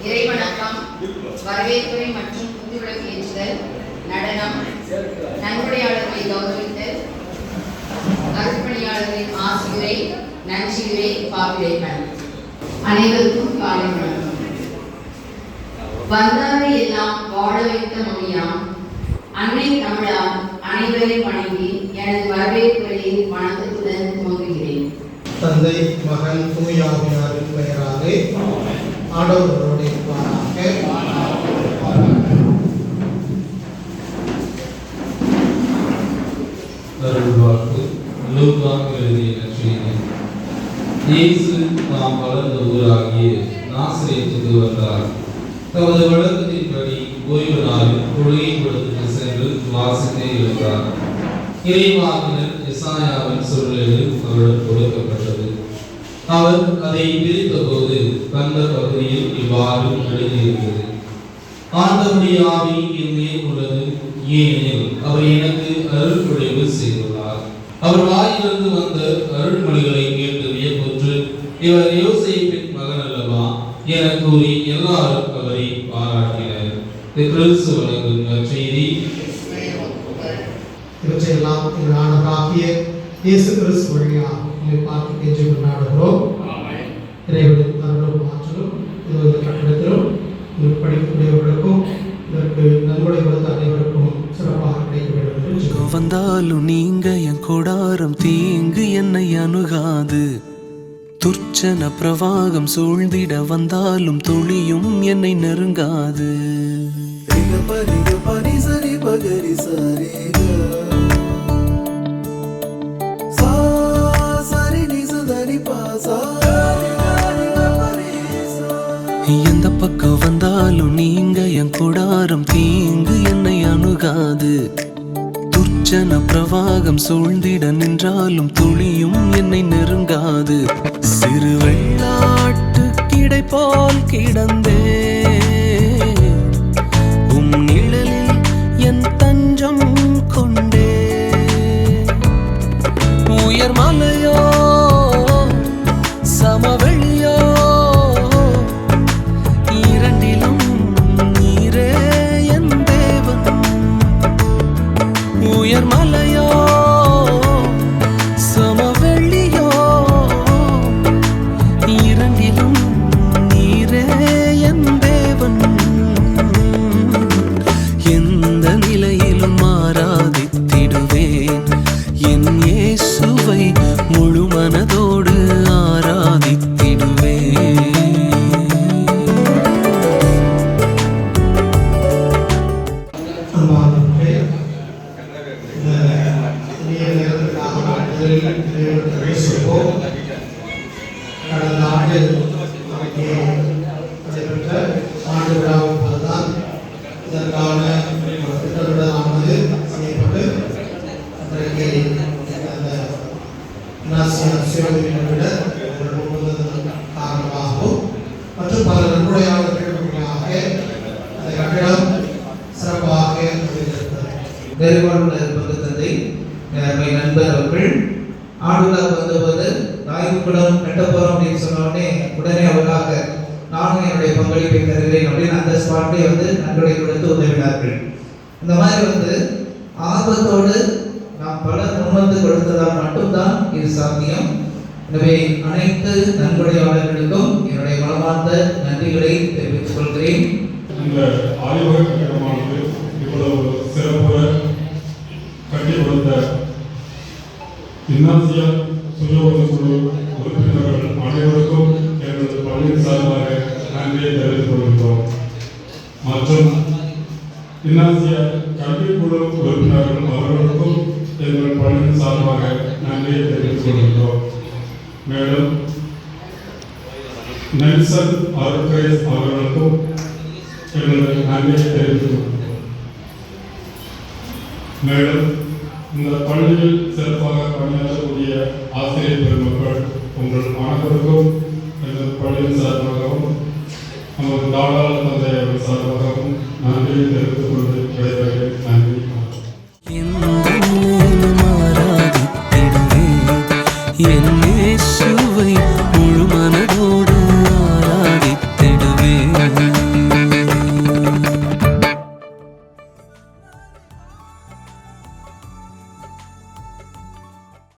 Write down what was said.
இறைவணக்கம், வரவேற்புரை மற்றும் குத்துவிளக்கு ஏற்றுதல், நடனம், நன்கொடையாளர்களை கௌரவித்தல், அருட்பணியாளர்களின் ஆசியுரை, நன்றியுரை, பாவிடைகள். அனைவருக்கும் காலை வணக்கம். வந்தாரை எல்லாம் வாழ வைத்த மொழியாம் அன்னை தமிழால் அனைவரை வணங்கி எனது வரவேற்புரையை வணக்கத்துடன் துவங்குகிறேன். தந்தை, மகன், தூயாவியாரின் பெயராலே ஆண்டவரோடு இருப்பாராக. அருள்வாக்கு லூக்கா எழுதிய நற்செய்தி. இயேசு தாம் வளர்ந்த ஊராகிய நாசரேத்துக்கு வந்தார். தமது வழக்கத்தின்படி ஓய்வு நாளில் தொழுகை கூடத்துக்கு சென்று வாசித்தே இருந்தார். இறைவாக்கினர் எசாயாவின் சொல்லெழு அவரிடம் கொடுக்கப்பட்டது. அவர் அதை பிரித்தபோது கண்ட பகுதியில் இவ்வாறு எழுதியிருந்தது: ஆண்டவருடைய ஆவி என் மேல் உள்ளது, ஏனெனில் அவர் எனக்கு அருள்பொழிவு செய்துள்ளார். அவர் வாயிலிருந்து வந்த அருள்மொழிகளை கேட்டு வியப்புற்று, இவர் யோசேப்பின் மகன் அல்லவா என கூறி எல்லாரும் அவரை பாராட்டினர். கிறிஸ்து வழங்கும் நற்செய்தி. இவற்றையெல்லாம் எங்கள் ஆண்டவராகிய இயேசு கிறிஸ்து வழியாக உங்களை பார்த்து கெஞ்சி கொண்டாடுகிறோம். இறைவனின் அருளும் ஆற்றலும் இந்த கட்டிடத்திலும் படிக்கக்கூடியவர்களுக்கும் இதற்கு நன்கொடை கொடுத்த அனைவருக்கும் சிறப்பாக கிடைக்க வேண்டும் என்று வந்தாலும் நீங்க என் கொடாரம் தீங்கு என்னை அணுகாது. துர்ச்சன பிரவாகம் சூழ்ந்திட வந்தாலும் துளியும் என்னை நெருங்காது. எந்த பக்கம் வந்தாலும் நீங்க என் கொடாரம் தீங்கு என்னை அணுகாது. துர்ச்சன பிரவாகம் சூழ்ந்திட நின்றாலும் துளியும் என்னை நெருங்காது. சிறு வெள்ளாட்டு கிடை போல் கிடந்தே உம் நிழலில் என் தஞ்சம் கொண்டே. உயர் மலையோ சமவெளியோ இரண்டிலும் நீரே என் தேவன். உயர் மலையோ சமவெளியோ இரண்டிலும் நீரே என் தேவன். எந்த நிலையிலும் ஆராதித்திடுவேன் என் இயேசுவை, முழு மனதோடு ஆராதித்திடுவேன். கடந்த ஆண்டு நடைபெற்ற ஆண்டு விழாவின் போதுதான் இதற்கான திட்டமிடலானது செய்யப்பட்டு அன்றைக்கு சிவவினர் காரணமாகவும் மற்றும் பல நன்கொடையாளர்களுக்காக அந்த கட்டிடம் சிறப்பாக வேறுபாடு பக்கத்தந்தை நண்பர் அவர்கள் ஆண்டுகளாக வந்தபோது தாய்க்குடம் கட்டப்போறோம் அப்படின்னு சொன்னோடனே உடனே அவருக்காக நானும் என்னுடைய பங்களிப்பை தருகிறேன் அப்படின்னு அந்த ஸ்பாட்டை நன்கொடை கொடுத்து உதவினார்கள். இந்த மாதிரி ஆர்வத்தோடு நாம் பலர் முன்வந்து கொடுத்ததால் மட்டும்தான் இது சாத்தியம். எனவே அனைத்து நன்கொடையாளர்களுக்கும் என்னுடைய மனமார்ந்த நன்றிகளை தெரிவித்துக் கொள்கிறேன். இந்த ஆய்வக கட்டிடமானது இவ்வளவு சிறப்புற கட்டி கொடுத்த இன்னாசியா சுயோக குழு உறுப்பினர்கள் அனைவருக்கும் எனது பள்ளியின் சார்பாக நன்றியை தெரிவித்துக் கொள்கிறோம். மற்றும் இன்னாசியா கல்விக்குழு உறுப்பினர்கள் அவர்களுக்கும் எங்கள் பள்ளியின் சார்பாக நன்றியை தெரிவித்துக் கொள்கிறோம். மேலும் நெல்சன் ஆர்கரைஸ் அவர்களுக்கும் எங்களது நன்றியை தெரிவித்துக் கொள்கிறோம். மேலும் இந்த பள்ளியில் சிறப்பாக பணியாற்றக்கூடிய ஆசிரியர் பெருமக்கள் உங்கள் அனைவருக்கும் எனது பள்ளியின் சார்பாகவும் நமது தாளாளர் தந்தை அவர்கள் சார்பாகவும் நன்றியை தெரிவித்துக் கொண்டு விடைபெறுகிறேன்.